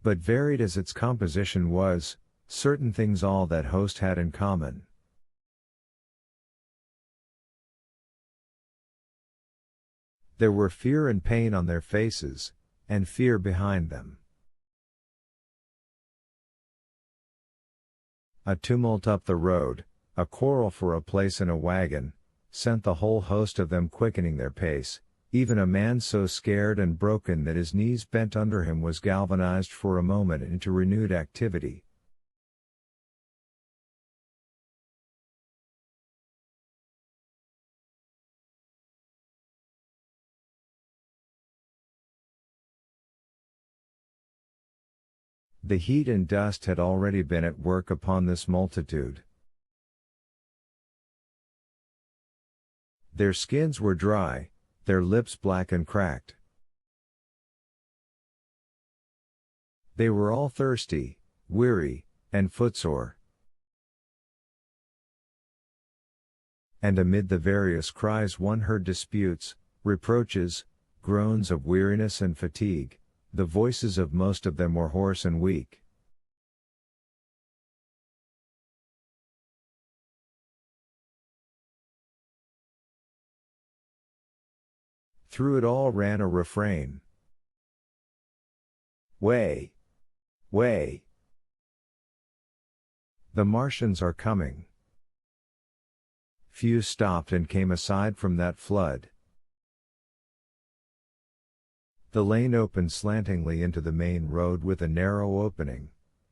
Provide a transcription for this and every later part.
But varied as its composition was, certain things all that host had in common. There were fear and pain on their faces, and fear behind them. A tumult up the road, a quarrel for a place in a wagon, sent the whole host of them quickening their pace. Even a man so scared and broken that his knees bent under him was galvanized for a moment into renewed activity. The heat and dust had already been at work upon this multitude. Their skins were dry, their lips black and cracked. They were all thirsty, weary, and footsore. And amid the various cries one heard disputes, reproaches, groans of weariness and fatigue. The voices of most of them were hoarse and weak. Through it all ran a refrain. Way! Way! The Martians are coming. Few stopped and came aside from that flood. The lane opened slantingly into the main road with a narrow opening,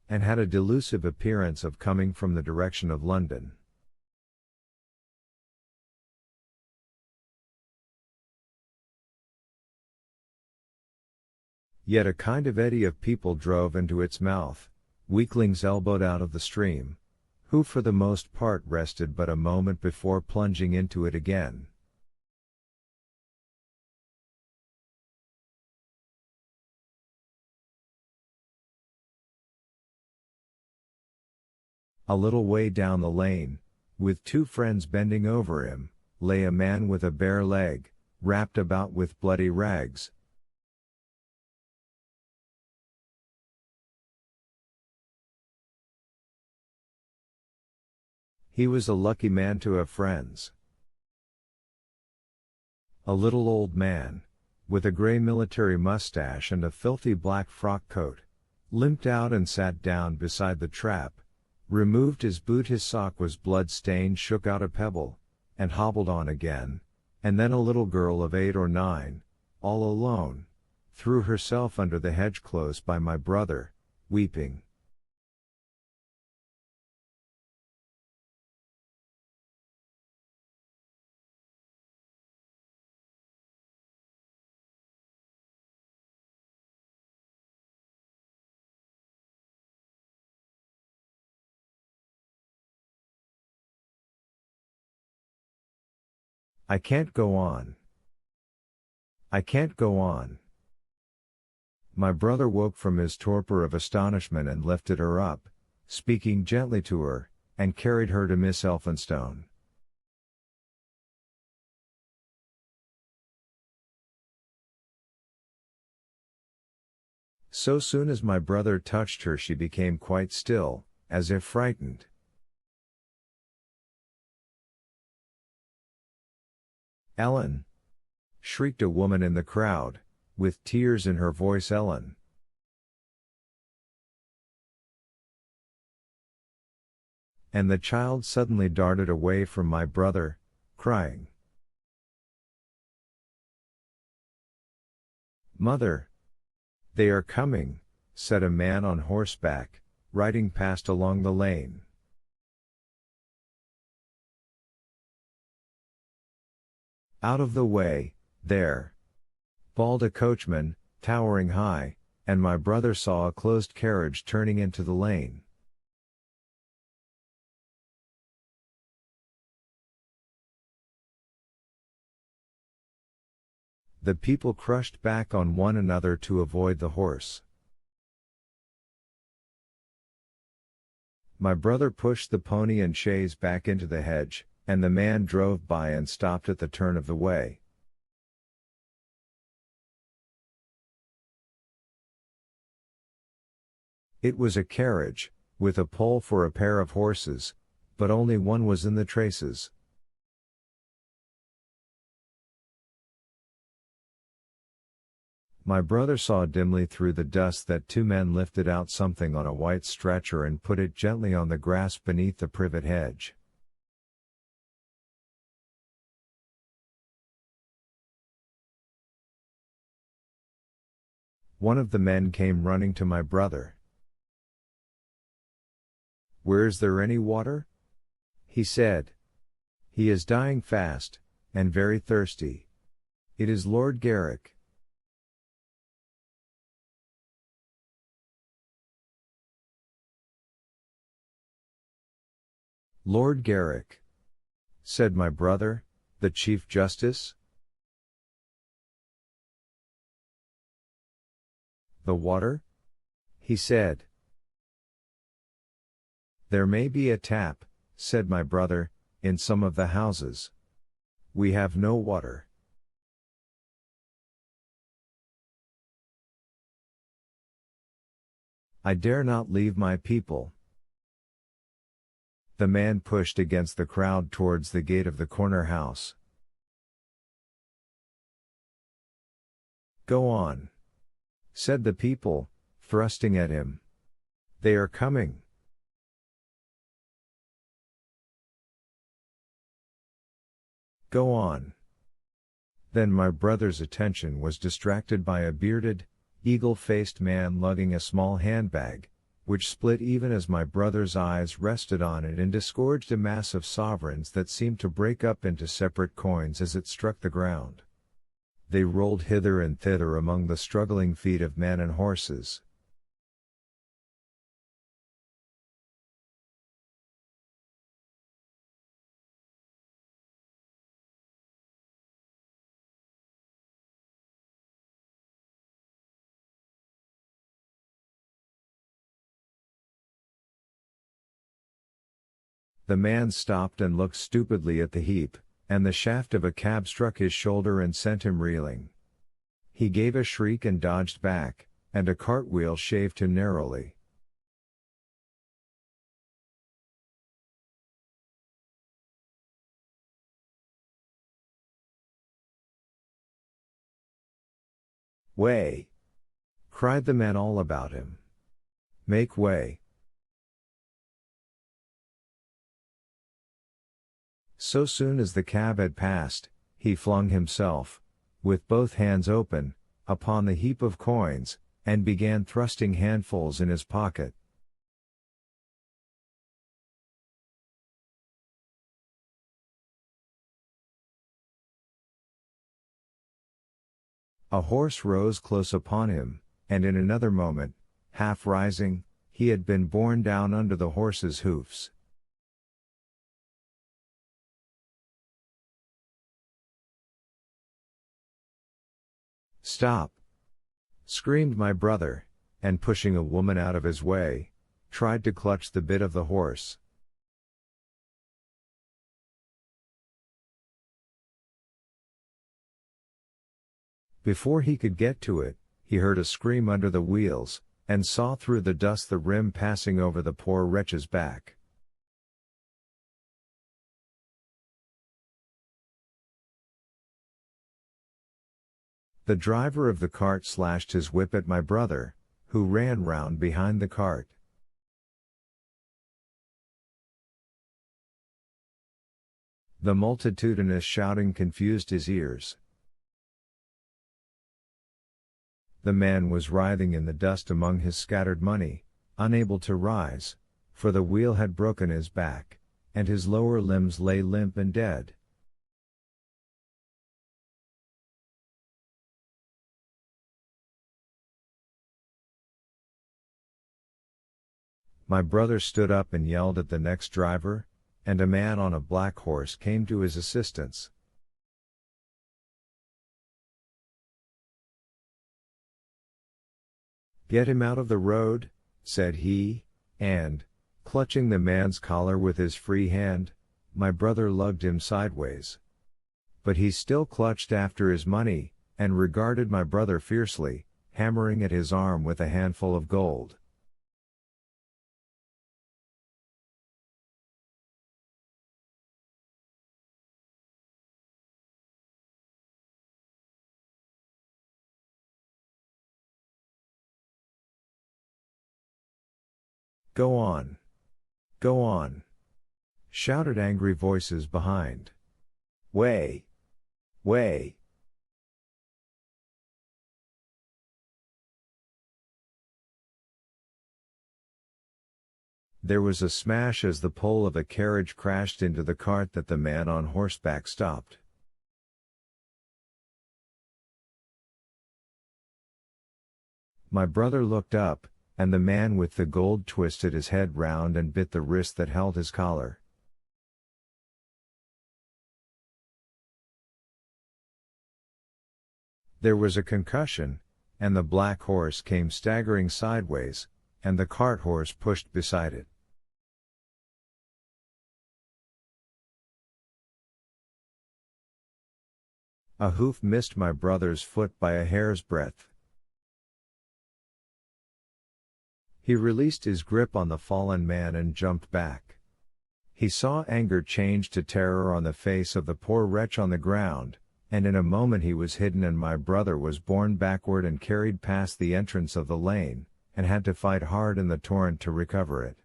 and had a delusive appearance of coming from the direction of London. Yet a kind of eddy of people drove into its mouth, weaklings elbowed out of the stream, who for the most part rested but a moment before plunging into it again. A little way down the lane, with two friends bending over him, lay a man with a bare leg, wrapped about with bloody rags. He was a lucky man to have friends. A little old man, with a gray military mustache and a filthy black frock coat, limped out and sat down beside the trap, removed his boot, his sock was blood-stained, shook out a pebble, and hobbled on again, and then a little girl of 8 or 9, all alone, threw herself under the hedge close by my brother, weeping. I can't go on. I can't go on. My brother woke from his torpor of astonishment and lifted her up, speaking gently to her, and carried her to Miss Elphinstone. So soon as my brother touched her she became quite still, as if frightened. Ellen! Shrieked a woman in the crowd, with tears in her voice. Ellen! And the child suddenly darted away from my brother, crying. Mother! They are coming, said a man on horseback, riding past along the lane. Out of the way, there! Bawled a coachman, towering high, and my brother saw a closed carriage turning into the lane. The people crushed back on one another to avoid the horse. My brother pushed the pony and chaise back into the hedge, and the man drove by and stopped at the turn of the way. It was a carriage, with a pole for a pair of horses, but only one was in the traces. My brother saw dimly through the dust that two men lifted out something on a white stretcher and put it gently on the grass beneath the privet hedge. One of the men came running to my brother. "Where's there any water?" he said. "He is dying fast, and very thirsty. It is Lord Garrick." "Lord Garrick," said my brother, "the Chief Justice?" "The water?" he said. "There may be a tap," said my brother, "in some of the houses. We have no water." "I dare not leave my people." The man pushed against the crowd towards the gate of the corner house. "Go on," said the people, thrusting at him. "They are coming." "Go on." Then my brother's attention was distracted by a bearded, eagle-faced man lugging a small handbag, which split even as my brother's eyes rested on it and disgorged a mass of sovereigns that seemed to break up into separate coins as it struck the ground. They rolled hither and thither among the struggling feet of men and horses. The man stopped and looked stupidly at the heap, and the shaft of a cab struck his shoulder and sent him reeling. He gave a shriek and dodged back, and a cartwheel shaved him narrowly. "Way!" cried the men all about him. "Make way!" So soon as the cab had passed, he flung himself, with both hands open, upon the heap of coins, and began thrusting handfuls in his pocket. A horse rose close upon him, and in another moment, half rising, he had been borne down under the horse's hoofs. "Stop!" screamed my brother, and pushing a woman out of his way, tried to clutch the bit of the horse. Before he could get to it, he heard a scream under the wheels, and saw through the dust the rim passing over the poor wretch's back. The driver of the cart slashed his whip at my brother, who ran round behind the cart. The multitudinous shouting confused his ears. The man was writhing in the dust among his scattered money, unable to rise, for the wheel had broken his back, and his lower limbs lay limp and dead. My brother stood up and yelled at the next driver, and a man on a black horse came to his assistance. "Get him out of the road," said he, and, clutching the man's collar with his free hand, my brother lugged him sideways. But he still clutched after his money, and regarded my brother fiercely, hammering at his arm with a handful of gold. Go on. Go on. Shouted angry voices behind. Way. Way. There was a smash as the pole of a carriage crashed into the cart that the man on horseback stopped. My brother looked up, and the man with the gold twisted his head round and bit the wrist that held his collar. There was a concussion, and the black horse came staggering sideways, and the cart horse pushed beside it. A hoof missed my brother's foot by a hair's breadth. He released his grip on the fallen man and jumped back. He saw anger change to terror on the face of the poor wretch on the ground, and in a moment he was hidden and my brother was borne backward and carried past the entrance of the lane, and had to fight hard in the torrent to recover it.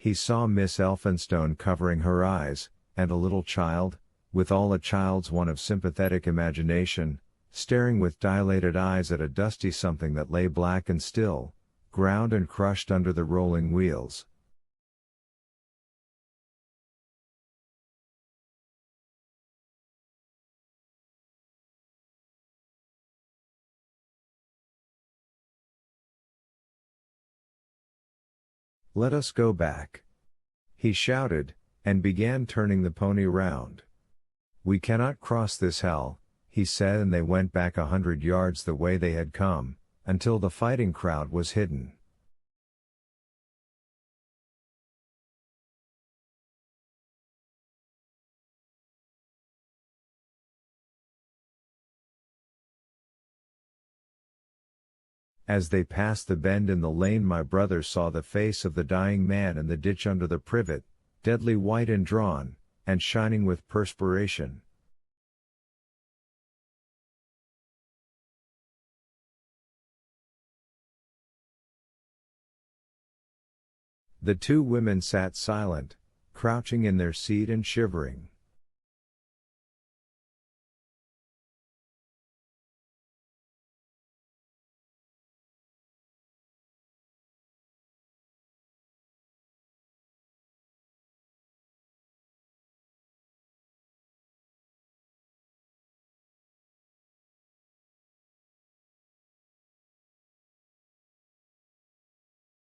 He saw Miss Elphinstone covering her eyes, and a little child, with all a child's one of sympathetic imagination, staring with dilated eyes at a dusty something that lay black and still, ground and crushed under the rolling wheels. Let us go back. He shouted, and began turning the pony round. We cannot cross this hell, he said, and they went back 100 yards the way they had come, until the fighting crowd was hidden. As they passed the bend in the lane, my brother saw the face of the dying man in the ditch under the privet, deadly white and drawn, and shining with perspiration. The two women sat silent, crouching in their seat and shivering.